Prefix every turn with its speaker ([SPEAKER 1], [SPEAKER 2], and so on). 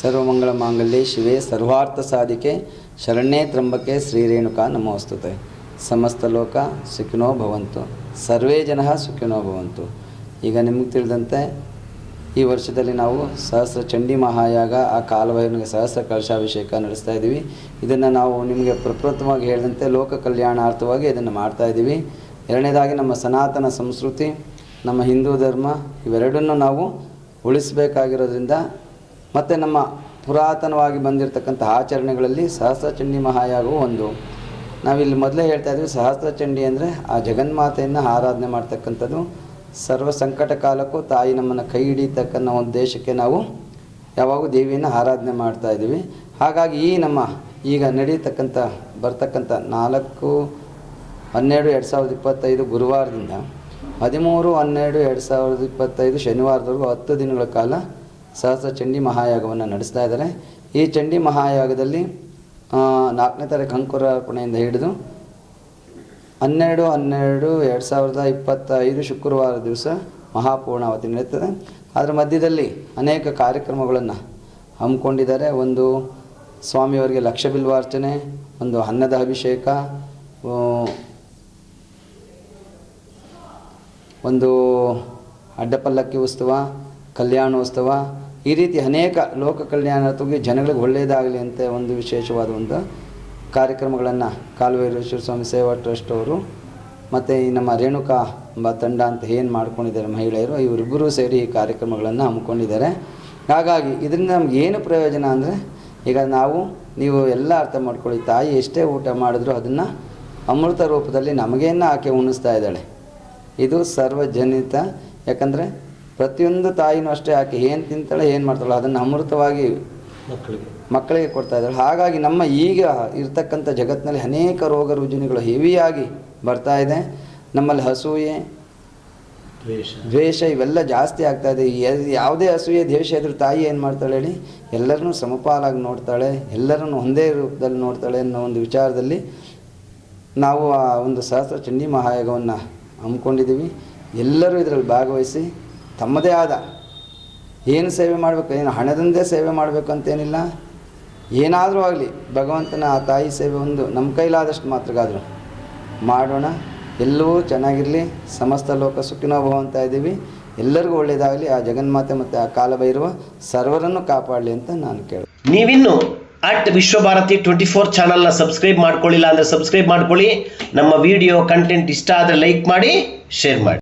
[SPEAKER 1] ಸರ್ವಮಂಗಳ ಮಾಂಗಲ್ಯೆ ಶಿವೆ ಸರ್ವಾರ್ಥ ಸಾಧಿಕೆ ಶರಣ್ಯೇ ತ್ರ್ಯಂಬಕೆ ಶ್ರೀರೇಣುಕಾ ನಮೋಸ್ತುತೆ. ಸಮಸ್ತ ಲೋಕ ಸುಖಿನೋ ಭವಂತು, ಸರ್ವೇ ಜನ ಸುಖಿನೋ ಭವಂತು. ಈಗ ನಿಮಗೆ ತಿಳಿದಂತೆ ಈ ವರ್ಷದಲ್ಲಿ ನಾವು ಸಹಸ್ರ ಚಂಡಿ ಮಹಾಯಾಗ, ಆ ಕಾಲಭೈರವನಿಗೆ ಸಹಸ್ರ ಕಲಶಾಭಿಷೇಕ ನಡೆಸ್ತಾ ಇದ್ದೀವಿ. ಇದನ್ನು ನಾವು ನಿಮಗೆ ಪ್ರಪ್ರಥಮವಾಗಿ ಹೇಳಿದಂತೆ ಲೋಕ ಕಲ್ಯಾಣಾರ್ಥವಾಗಿ ಇದನ್ನು ಮಾಡ್ತಾಯಿದ್ದೀವಿ. ಎರಡನೇದಾಗಿ ನಮ್ಮ ಸನಾತನ ಸಂಸ್ಕೃತಿ, ನಮ್ಮ ಹಿಂದೂ ಧರ್ಮ ಇವೆರಡನ್ನು ನಾವು ಉಳಿಸಬೇಕಾಗಿರೋದ್ರಿಂದ ಮತ್ತು ನಮ್ಮ ಪುರಾತನವಾಗಿ ಬಂದಿರತಕ್ಕಂಥ ಆಚರಣೆಗಳಲ್ಲಿ ಸಹಸ್ರ ಚಂಡಿ ಮಹಾಯಾಗವು ಒಂದು. ನಾವಿಲ್ಲಿ ಮೊದಲೇ ಹೇಳ್ತಾ ಇದ್ವಿ, ಸಹಸ್ರ ಚಂಡಿ ಅಂದರೆ ಆ ಜಗನ್ಮಾತೆಯನ್ನು ಆರಾಧನೆ ಮಾಡ್ತಕ್ಕಂಥದ್ದು. ಸರ್ವ ಸಂಕಟ ಕಾಲಕ್ಕೂ ತಾಯಿ ನಮ್ಮನ್ನು ಕೈ ಹಿಡಿತಕ್ಕನ್ನ ಉದ್ದೇಶಕ್ಕೆ ನಾವು ಯಾವಾಗೂ ದೇವಿಯನ್ನು ಆರಾಧನೆ ಮಾಡ್ತಾಯಿದ್ದೀವಿ. ಹಾಗಾಗಿ ಈ ನಮ್ಮ ಈಗ ನಡೀತಕ್ಕಂಥ ಬರ್ತಕ್ಕಂಥ 4/12/2025 ಗುರುವಾರದಿಂದ 13/12/2025 ಶನಿವಾರದವರೆಗೂ 10 ದಿನಗಳ ಕಾಲ ಸಹಸ್ರ ಚಂಡಿ ಮಹಾಯಾಗವನ್ನು ನಡೆಸ್ತಾ ಇದ್ದಾರೆ. ಈ ಚಂಡಿ ಮಹಾಯಾಗದಲ್ಲಿ 4ನೇ ತಾರೀಕು ಅಂಕುರಾರ್ಪಣೆಯಿಂದ ಹಿಡಿದು 12/12/2025 ಶುಕ್ರವಾರ ದಿವಸ ಮಹಾಪೂರ್ಣಾವತಿ ನಡೀತದೆ. ಅದರ ಮಧ್ಯದಲ್ಲಿ ಅನೇಕ ಕಾರ್ಯಕ್ರಮಗಳನ್ನು ಹಮ್ಮಿಕೊಂಡಿದ್ದಾರೆ. ಒಂದು ಸ್ವಾಮಿಯವರಿಗೆ ಲಕ್ಷ ಬಿಲ್ವಾರ್ಚನೆ, ಒಂದು ಅನ್ನದ ಅಭಿಷೇಕ, ಒಂದು ಅಡ್ಡಪಲ್ಲಕ್ಕಿ ಉತ್ಸವ, ಕಲ್ಯಾಣೋತ್ಸವ, ಈ ರೀತಿ ಅನೇಕ ಲೋಕ ಕಲ್ಯಾಣಾರ್ಥವಾಗಿ ಜನಗಳಿಗೆ ಒಳ್ಳೆಯದಾಗಲಿ ಅಂತ ಒಂದು ವಿಶೇಷವಾದ ಒಂದು ಕಾರ್ಯಕ್ರಮಗಳನ್ನು ಕಾಲುವೈರೇಶ್ವರ ಸ್ವಾಮಿ ಸೇವಾ ಟ್ರಸ್ಟ್ ಅವರು ಮತ್ತು ಈ ನಮ್ಮ ರೇಣುಕಾ ಎಂಬ ತಂಡ ಅಂತ ಏನು ಮಾಡ್ಕೊಂಡಿದ್ದಾರೆ ಮಹಿಳೆಯರು, ಇವರಿಬ್ಬರೂ ಸೇರಿ ಈ ಕಾರ್ಯಕ್ರಮಗಳನ್ನು ಹಮ್ಮಿಕೊಂಡಿದ್ದಾರೆ. ಹಾಗಾಗಿ ಇದರಿಂದ ನಮ್ಗೆ ಏನು ಪ್ರಯೋಜನ ಅಂದರೆ, ಈಗ ನೀವು ಎಲ್ಲ ಅರ್ಥ ಮಾಡ್ಕೊಳ್ಳಿ, ತಾಯಿ ಎಷ್ಟೇ ಊಟ ಮಾಡಿದ್ರು ಅದನ್ನು ಅಮೃತ ರೂಪದಲ್ಲಿ ನಮಗೇನು ಆಕೆ ಉಣಿಸ್ತಾ ಇದ್ದಾಳೆ. ಇದು ಸರ್ವಜನಿತ. ಯಾಕಂದರೆ ಪ್ರತಿಯೊಂದು ತಾಯಿನೂ ಅಷ್ಟೇ, ಆಕೆ ಏನು ತಿಂತಾಳೆ ಏನು ಮಾಡ್ತಾಳೆ ಅದನ್ನು ಅಮೃತವಾಗಿ ಮಕ್ಕಳಿಗೆ ಕೊಡ್ತಾ ಇದ್ದಾಳೆ. ಹಾಗಾಗಿ ನಮ್ಮ ಈಗ ಇರ್ತಕ್ಕಂಥ ಜಗತ್ತಿನಲ್ಲಿ ಅನೇಕ ರೋಗ ರುಜಿನಗಳು ಹೆವಿಯಾಗಿ ಬರ್ತಾ ಇದೆ. ನಮ್ಮಲ್ಲಿ ಅಸೂಯೆ, ದ್ವೇಷ ಇವೆಲ್ಲ ಜಾಸ್ತಿ ಆಗ್ತಾ ಇದೆ. ಯಾವುದೇ ಅಸೂಯೆ ದ್ವೇಷ ಇದ್ರೂ ತಾಯಿ ಏನು ಮಾಡ್ತಾಳೆ ಹೇಳಿ, ಎಲ್ಲರನ್ನೂ ಸಮಪಾಲಾಗಿ ನೋಡ್ತಾಳೆ, ಎಲ್ಲರನ್ನೂ ಒಂದೇ ರೂಪದಲ್ಲಿ ನೋಡ್ತಾಳೆ ಅನ್ನೋ ಒಂದು ವಿಚಾರದಲ್ಲಿ ನಾವು ಆ ಒಂದು ಸಹಸ್ರ ಚಂಡಿ ಮಹಾಯಾಗವನ್ನು ಹಮ್ಮಿಕೊಂಡಿದ್ದೀವಿ. ಎಲ್ಲರೂ ಇದರಲ್ಲಿ ಭಾಗವಹಿಸಿ ತಮ್ಮದೇ ಆದ ಏನು ಸೇವೆ ಮಾಡಬೇಕು, ಏನು ಹಣದಂದೇ ಸೇವೆ ಮಾಡಬೇಕು ಅಂತೇನಿಲ್ಲ, ಏನಾದರೂ ಆಗಲಿ ಭಗವಂತನ ಆ ತಾಯಿ ಸೇವೆ ಒಂದು ನಮ್ಮ ಕೈಲಾದಷ್ಟು ಮಾತ್ರಗಾದರೂ ಮಾಡೋಣ. ಎಲ್ಲವೂ ಚೆನ್ನಾಗಿರಲಿ, ಸಮಸ್ತ ಲೋಕ ಸುಖಿನೋ ಭವ ಅಂತ ಇದ್ದೀವಿ. ಎಲ್ಲರಿಗೂ ಒಳ್ಳೆಯದಾಗಲಿ, ಆ ಜಗನ್ಮಾತೆ ಮತ್ತು ಆ ಕಾಲಭೈರವ ಸರ್ವರನ್ನು ಕಾಪಾಡಲಿ ಅಂತ ನಾನು ಕೇಳಿ.
[SPEAKER 2] ನೀವಿನ್ನು @ವಿಶ್ವಭಾರತಿ 24 ಚಾನಲ್ನ ಸಬ್ಸ್ಕ್ರೈಬ್ ಮಾಡ್ಕೊಳ್ಳಿಲ್ಲ ಅಂದರೆ ಸಬ್ಸ್ಕ್ರೈಬ್ ಮಾಡ್ಕೊಳ್ಳಿ. ನಮ್ಮ ವಿಡಿಯೋ ಕಂಟೆಂಟ್ ಇಷ್ಟ ಆದರೆ ಲೈಕ್ ಮಾಡಿ, ಶೇರ್ ಮಾಡಿ.